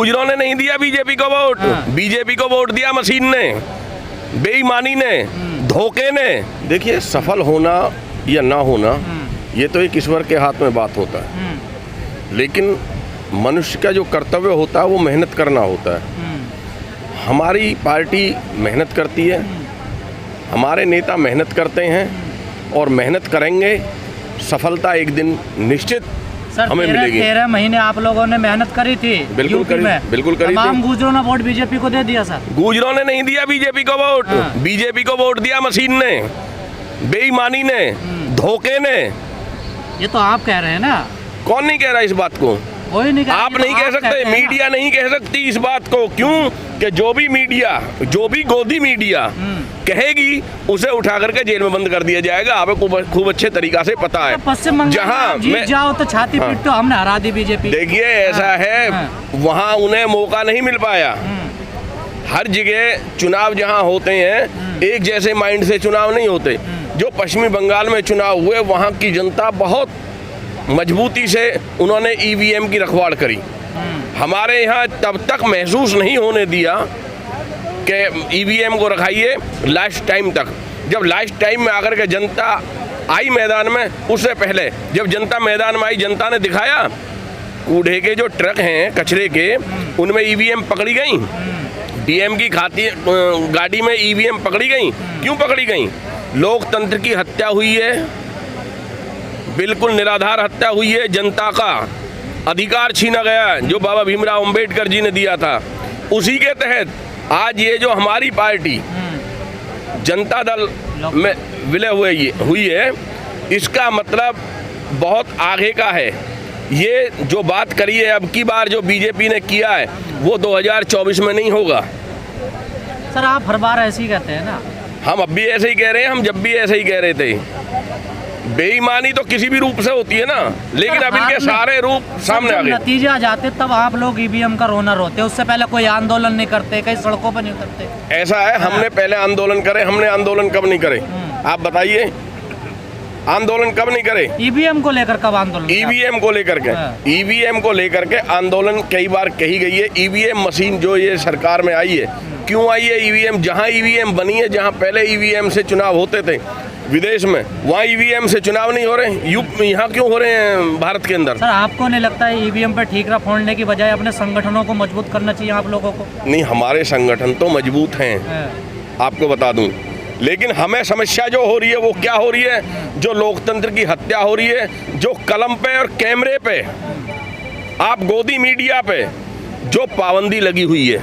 गुजरों ने नहीं दिया बीजेपी को वोट। बीजेपी को वोट दिया मशीन ने, बेईमानी ने, धोखे ने। देखिए, सफल होना या ना होना ये तो एक ईश्वर के हाथ में बात होता है, लेकिन मनुष्य का जो कर्तव्य होता है वो मेहनत करना होता है। हमारी पार्टी मेहनत करती है, हमारे नेता मेहनत करते हैं और मेहनत करेंगे। सफलता एक दिन निश्चित हमें मिलेगी। 13 महीने आप लोगों ने मेहनत करी थी। बिल्कुल करी, बिल्कुल करी। तमाम गुजरों ने वोट बीजेपी को दे दिया सर। गुजरों ने नहीं दिया बीजेपी को वोट। बीजेपी को वोट दिया मशीन ने, बेईमानी ने, धोखे ने। ये तो आप कह रहे हैं ना। कौन नहीं कह रहा इस बात को? कोई नहीं कह रहा। आप नहीं कह सकते, मीडिया नहीं कह सकती इस बात को। क्यों? कि जो भी मीडिया, जो भी गोदी मीडिया कहेगी उसे उठा करके जेल में बंद कर दिया जाएगा। आपको खूब अच्छे तरीका से पता है। पश्चिम बंगाल जहाँ जीत जाओ तो छाती पीट तो हमने हरा दी बीजेपी। देखिए, ऐसा है, वहाँ उन्हें मौका नहीं मिल पाया। हर जगह चुनाव जहाँ होते हैं एक जैसे माइंड से चुनाव नहीं होते। जो पश्चिमी बंगाल में चुनाव हुए वहाँ की जनता बहुत मजबूती से उन्होंने ईवीएम की रखवाड़ करी। हमारे यहाँ तब तक महसूस नहीं होने दिया कि ईवीएम को रखाइए लास्ट टाइम तक। जब लास्ट टाइम में आकर के जनता आई मैदान में, उससे पहले जब जनता मैदान में आई, जनता ने दिखाया कूड़े के जो ट्रक हैं कचरे के, उनमें ईवीएम पकड़ी गई। डीएम की गाड़ी में ईवीएम पकड़ी गई। क्यों पकड़ी गई? लोकतंत्र की हत्या हुई है, बिल्कुल निराधार हत्या हुई है। जनता का अधिकार छीना गया जो बाबा भीमराव अंबेडकर जी ने दिया था। उसी के तहत आज ये जो हमारी पार्टी जनता दल में विलय हुई है, इसका मतलब बहुत आगे का है। ये जो बात करी है अब की बार जो बीजेपी ने किया है वो 2024 में नहीं होगा। सर, आप हर बार ऐसे ही कहते हैं ना। हम अब भी ऐसे ही कह रहे हैं, हम जब भी ऐसे ही कह रहे थे। बेईमानी तो किसी भी रूप से होती है ना, लेकिन अब इनके सारे रूप सामने आ गए। नतीजे आ जाते तब आप लोग ईवीएम का रोना रोते। उससे पहले कोई आंदोलन नहीं करते, कई सड़कों पर नहीं उतरते। ऐसा है, हमने पहले आंदोलन करे। हमने आंदोलन कब नहीं करे? आप बताइए, आंदोलन कब नहीं करे? ईवीएम को लेकर कब आंदोलन? ईवीएम को लेकर के, ईवीएम को लेकर के आंदोलन कई बार कही गई है। ईवीएम मशीन जो ये सरकार में आई है, क्यों आई है ईवीएम? जहाँ ईवीएम बनी है, जहाँ पहले ईवीएम से चुनाव होते थे विदेश में, वहाँ ईवीएम से चुनाव नहीं हो रहे। यहाँ क्यों हो रहे हैं भारत के अंदर? सर, आपको नहीं लगता है ईवीएम पर ठीकरा फोड़ने की बजाय अपने संगठनों को मजबूत करना चाहिए आप लोगों को? नहीं, हमारे संगठन तो मजबूत हैं, आपको बता दूं, लेकिन हमें समस्या जो हो रही है वो क्या हो रही है? जो लोकतंत्र की हत्या हो रही है, जो कलम पे और कैमरे पे, आप गोदी मीडिया पे जो पाबंदी लगी हुई है,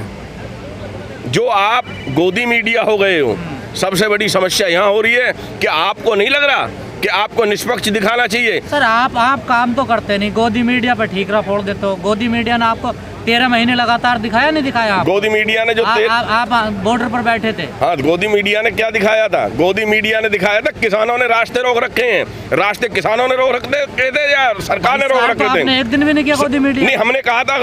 जो आप गोदी मीडिया हो गए हो। सबसे बड़ी समस्या यहाँ हो रही है कि आपको नहीं लग रहा कि आपको निष्पक्ष दिखाना चाहिए। सर, आप काम तो करते नहीं, गोदी मीडिया पर ठीकरा फोड़ देते हो। गोदी मीडिया ने आपको 13 महीने लगातार दिखाया नहीं दिखाया? आप गोदी मीडिया ने जो आप बॉर्डर पर बैठे थे। हाँ, गोदी मीडिया ने क्या दिखाया था? गोदी मीडिया ने दिखाया था किसानों ने रास्ते रोक रखे हैं। रास्ते किसानों ने रोक रखते थे या सरकार ने रोक रखे थे? आपने एक दिन भी नहीं किया गोदी मीडिया? नहीं, हमने कहा था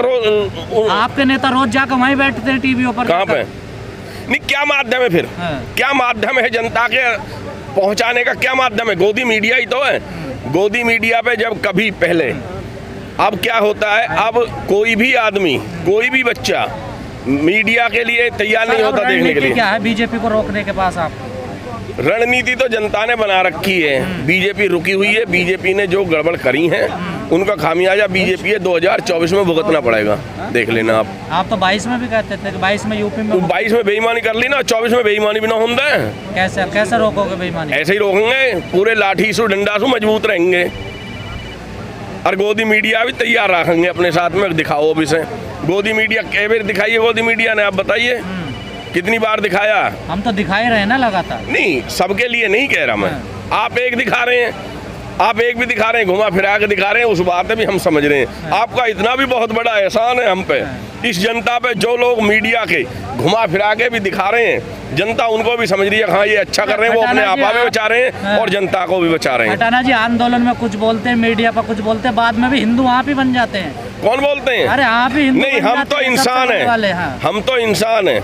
आपके नेता रोज जाकर वहीं बैठते हैं टीवी पर। कहाँ पे? नहीं, क्या माध्यम है फिर? क्या माध्यम है जनता के पहुंचाने का? क्या माध्यम है? गोदी मीडिया ही तो है। गोदी मीडिया पे जब कभी पहले, अब क्या होता है, अब कोई भी आदमी, कोई भी बच्चा मीडिया के लिए तैयार नहीं होता देखने के लिए। क्या है बीजेपी को रोकने के पास? आप रणनीति तो जनता ने बना रखी है, बीजेपी रुकी हुई है। बीजेपी ने जो गड़बड़ करी है उनका खामियाजा बीजेपी है 2024 में भुगतना पड़ेगा। देख लेना आप तो 22 में भी कहते थे कि 22 में यूपी में, 22 में बेईमानी कर ली ना, 24 में बेईमानी भी ना होता है। कैसे रोकोगे बेईमानी? ऐसे ही रोकेंगे, पूरे लाठी से डंडा से मजबूत रहेंगे और गोदी मीडिया भी तैयार रखेंगे अपने साथ में। दिखाओ भी से गोदी मीडिया कई बार दिखाइए गोदी मीडिया ने, आप बताइए कितनी बार दिखाया? हम तो दिखा ही रहे हैं ना लगातार। नहीं, सबके लिए नहीं कह रहा मैं। आप एक दिखा रहे हैं, आप एक भी दिखा रहे हैं, घुमा फिरा के दिखा रहे हैं, उस बात भी हम समझ रहे हैं। आपका इतना भी बहुत बड़ा एहसान है हम पे, इस जनता पे। जो लोग मीडिया के घुमा फिरा के भी दिखा रहे हैं, जनता उनको भी समझ रही है हाँ ये अच्छा कर रहे हैं, वो अपने आपा भी बचा रहे हैं और जनता को भी बचा रहे हैं। हटाना जी, आंदोलन में कुछ बोलते हैं, मीडिया पर कुछ बोलते हैं, बाद में भी हिंदू आप ही बन जाते हैं। कौन बोलते हैं? अरे आप ही हिंदू नहीं, हम तो इंसान हैं, हम तो इंसान हैं।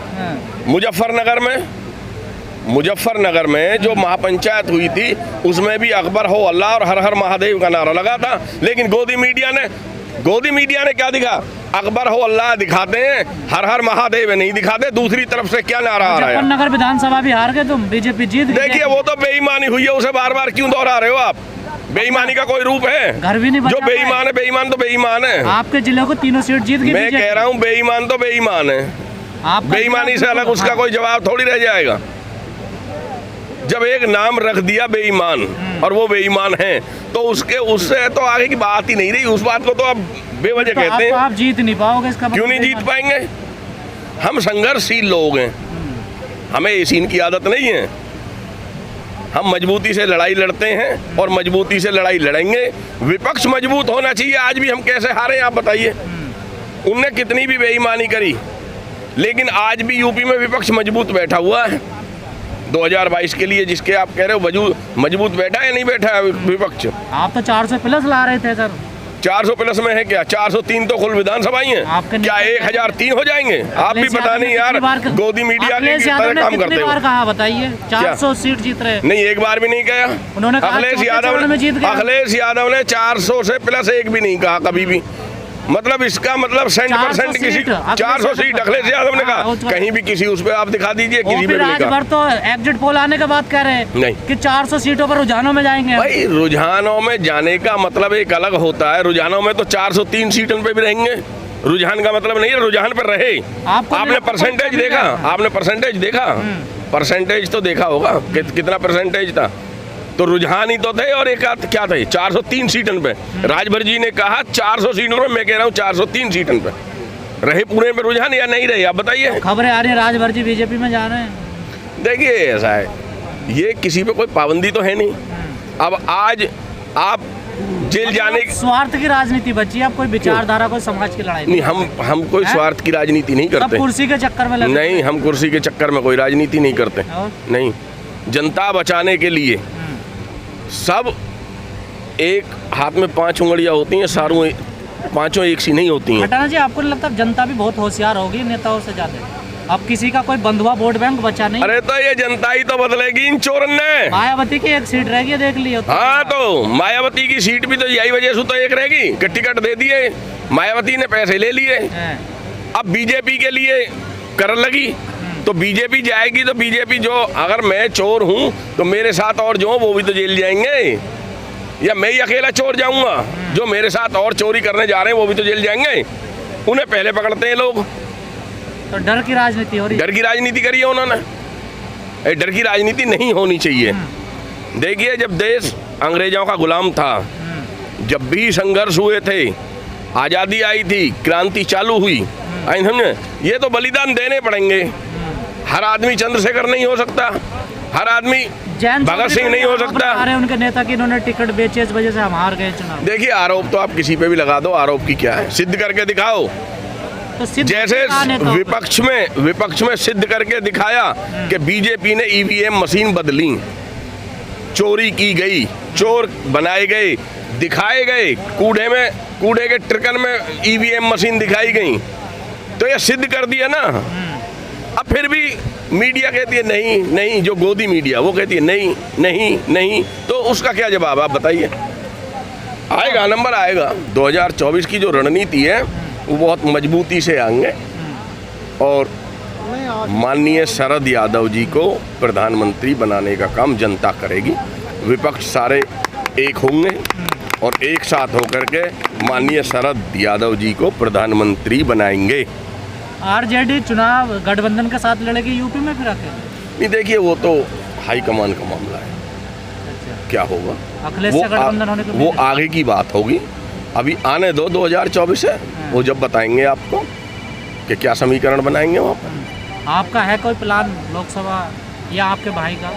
मुजफ्फरनगर में जो महापंचायत हुई थी उसमें भी अकबर हो अल्लाह और हर हर महादेव का नारा लगा था, लेकिन गोदी मीडिया ने गोदी मीडिया ने क्या दिखा? अकबर हो अल्लाह दिखाते हैं, हर हर महादेव नहीं दिखाते। दूसरी तरफ से क्या नारा आ रहा है? मुजफ्फरनगर विधानसभा भी हार गए तुम, बीजेपी जीत गई। देखिए वो तो बेईमानी हुई है, उसे बार बार क्यों दोहरा रहे हो आप? बेईमानी का कोई रूप है? घर भी नहीं बचा जो बेईमान है, बेईमान तो बेईमान है। आपके जिले को 3 सीट जीत गई। मैं कह रहा हूँ बेईमान तो बेईमान है, बेईमानी से अलग उसका कोई जवाब थोड़ी रह जाएगा। जब एक नाम रख दिया बेईमान और वो बेईमान है तो उससे तो आगे की बात ही नहीं रही। उस बात को तो अब बेवजह कहते हैं। आप जीत नहीं पाओगे, इसका क्यों नहीं जीत पाएंगे? हम संघर्षशील लोग हैं, हमें इस इनकी आदत नहीं है। हम मजबूती से लड़ाई लड़ते हैं और मजबूती से लड़ाई लड़ेंगे। विपक्ष मजबूत होना चाहिए। आज भी हम कैसे हारे आप बताइए? उनने कितनी भी बेईमानी करी, लेकिन आज भी यूपी में विपक्ष मजबूत बैठा हुआ है। 2022 के लिए जिसके आप कह रहे हो मजबूत बैठा है, नहीं बैठा है विपक्ष? आप तो 400 प्लस ला रहे थे सर। 400 प्लस में है क्या? 403 तो कुल विधानसभा ही है। क्या 1003 हो जाएंगे? आप भी पता नहीं यार, गोदी मीडिया के तरह काम करते हो। कहा बताइए, 400 सीट जीत रहे? नहीं, एक बार भी नहीं कहा उन्होंने। अखिलेश यादव ने 400 से प्लस एक भी नहीं कहा कभी भी। मतलब इसका मतलब 100% किसी 400 सीट अखिलेश यादव ने कहा। कहीं भी किसी उस पे आप दिखा दीजिए, किसी पे भी नहीं कहा। तो एग्जिट पोल आने के बाद कह रहे हैं नहीं कि 400 सीटों पर रुझानों में जाएंगे। भाई रुझानों में जाने का मतलब एक अलग होता है। रुझानों में तो 403 सीटों पे भी रहेंगे। रुझान का मतलब नहीं है रुझान पर रहे। आपने परसेंटेज देखा? आपने परसेंटेज देखा? परसेंटेज तो देखा होगा, कितना परसेंटेज था। तो रुझान ही तो थे। और एक क्या थे? 403 सीटन पे। राजभर जी ने कहा 400 सीटों पे, मैं कह रहा हूँ 403 सीटन पे रहे पूरे में रुझान या नहीं रहे? आप बताइए। खबरें आ रही है राजभर जी बीजेपी में जा रहे हैं। देखिए ऐसा है, ये किसी पे कोई पाबंदी तो है नहीं। अब आज आप जेल जाने स्वार्थ की राजनीति बची, आप कोई विचारधारा, कोई समाज की लड़ाई नहीं। हम कोई स्वार्थ की राजनीति नहीं करते। कुर्सी के चक्कर में लगे नहीं, हम कुर्सी के चक्कर में कोई राजनीति नहीं करते। नहीं, जनता बचाने के लिए सब एक हाथ में 5 उंगलियां होती हैं, सारों 5 एक सी नहीं होती हैं। हटाना जी, आपको नहीं लगता जनता भी बहुत होशियार होगी नेताओं से ज्यादा? अब किसी का कोई बंधुआ वोट बैंक बचा नहीं। अरे तो ये जनता ही तो बदलेगी इन चोरन ने। मायावती की एक सीट रहेगी, देख लियो। हाँ तो मायावती की सीट भी तो यही वजह से तो एक रहेगी कि टिकट दे दिए, मायावती ने पैसे ले लिए। अब बीजेपी के लिए कर लगी तो बीजेपी जाएगी। तो बीजेपी जो, अगर मैं चोर हूँ तो मेरे साथ और जो वो भी तो जेल जाएंगे, या मैं ही अकेला चोर जाऊंगा? जो मेरे साथ और चोरी करने जा रहे हैं वो भी तो जेल जाएंगे। उन्हें पहले पकड़ते हैं लोग। तो डर की राजनीति हो रही है। डर की राजनीति करी है उन्होंने। डर की राजनीति नहीं होनी चाहिए। देखिए जब देश अंग्रेजों का गुलाम था, जब भी संघर्ष हुए थे, आज़ादी आई थी, क्रांति चालू हुई, समझे, ये तो बलिदान देने पड़ेंगे। हर आदमी चंद्रशेखर नहीं हो सकता, हर आदमी भगत सिंह नहीं हो सकता। अरे उनके नेता की इन्होंने टिकट बेचे, इस वजह से हम हार गए चुनाव। देखिए आरोप तो आप किसी पे भी लगा दो, आरोप की क्या है? सिद्ध करके दिखाओ। तो जैसे विपक्ष में सिद्ध करके दिखाया कि बीजेपी ने ईवीएम मशीन बदली, चोरी की गई, चोर बनाए गए, दिखाए गए, कूड़े के ट्रकन में ईवीएम मशीन दिखाई गई, तो ये सिद्ध कर दिया ना। अब फिर भी मीडिया कहती है नहीं नहीं, जो गोदी मीडिया वो कहती है नहीं नहीं नहीं, तो उसका क्या जवाब आप बताइए? आएगा, नंबर आएगा। 2024 की जो रणनीति है वो बहुत मजबूती से आएंगे और माननीय शरद यादव जी को प्रधानमंत्री बनाने का काम जनता करेगी। विपक्ष सारे एक होंगे और एक साथ होकर के माननीय शरद यादव जी को प्रधानमंत्री बनाएंगे। आरजेडी चुनाव गठबंधन के साथ लड़ेगी यूपी में फिर आके? नहीं, देखिए वो तो हाईकमान का मामला है। अच्छा। क्या होगा अखिलेश से गठबंधन होने को? वो आगे की बात होगी, अभी आने दो। 2024 है, वो जब बताएंगे आपको कि क्या समीकरण बनाएंगे वहाँ पर। आपका है कोई प्लान लोकसभा या आपके भाई का?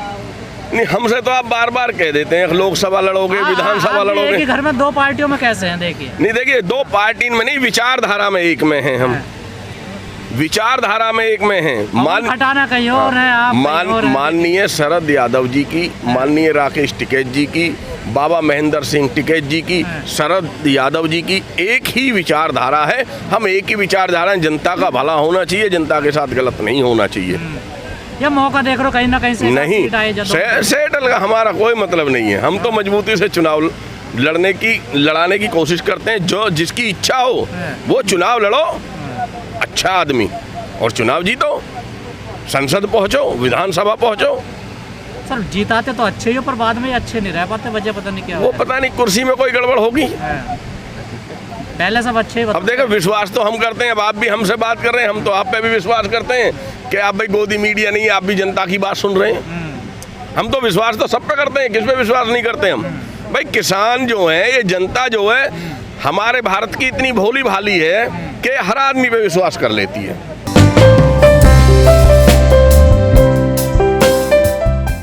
नहीं, हमसे तो आप बार बार कह देते हैं लोकसभा लड़ोगे, विधानसभा लड़ोगे। एक घर में 2 पार्टियों में कैसे हैं? देखिए नहीं, देखिए 2 पार्टी में नहीं, विचारधारा में एक में हैं हम। विचारधारा में एक में हैं। हटाना कहीं और है आप। माननीय शरद यादव जी की, माननीय राकेश टिकैत जी की, बाबा महेंद्र सिंह टिकैत जी की, शरद यादव जी की एक ही विचारधारा है। हम एक ही विचारधारा, जनता का भला होना चाहिए, जनता के साथ गलत नहीं होना चाहिए। ये मौका देख रहे हो कहीं ना कहीं से नहीं, सेटल का हमारा कोई मतलब नहीं है। हम तो मजबूती से चुनाव लड़ाने की कोशिश करते हैं। जो जिसकी इच्छा हो वो चुनाव लड़ो, अच्छा आदमी, और चुनाव जीतो, संसद पहुंचो, विधानसभा पहुंचो। सर जीताते तो अच्छे ही हो, पर बाद में ये अच्छे नहीं रह पाते, वजह पता नहीं क्या वो पता नहीं कुर्सी में कोई गड़बड़ होगी। है। पहले सब अच्छे ही अब देखो, विश्वास तो हम करते हैं, अब आप भी हमसे बात कर रहे हैं, हम तो आप पे भी विश्वास करते हैं कि आप भाई गोदी मीडिया नहीं है, आप भी जनता की बात सुन रहे हैं। हम तो विश्वास तो सब पे करते हैं, किस पे विश्वास नहीं करते हम? भाई किसान जो है, ये जनता जो है, हमारे भारत की इतनी भोली भाली है कि हर आदमी पे विश्वास कर लेती है।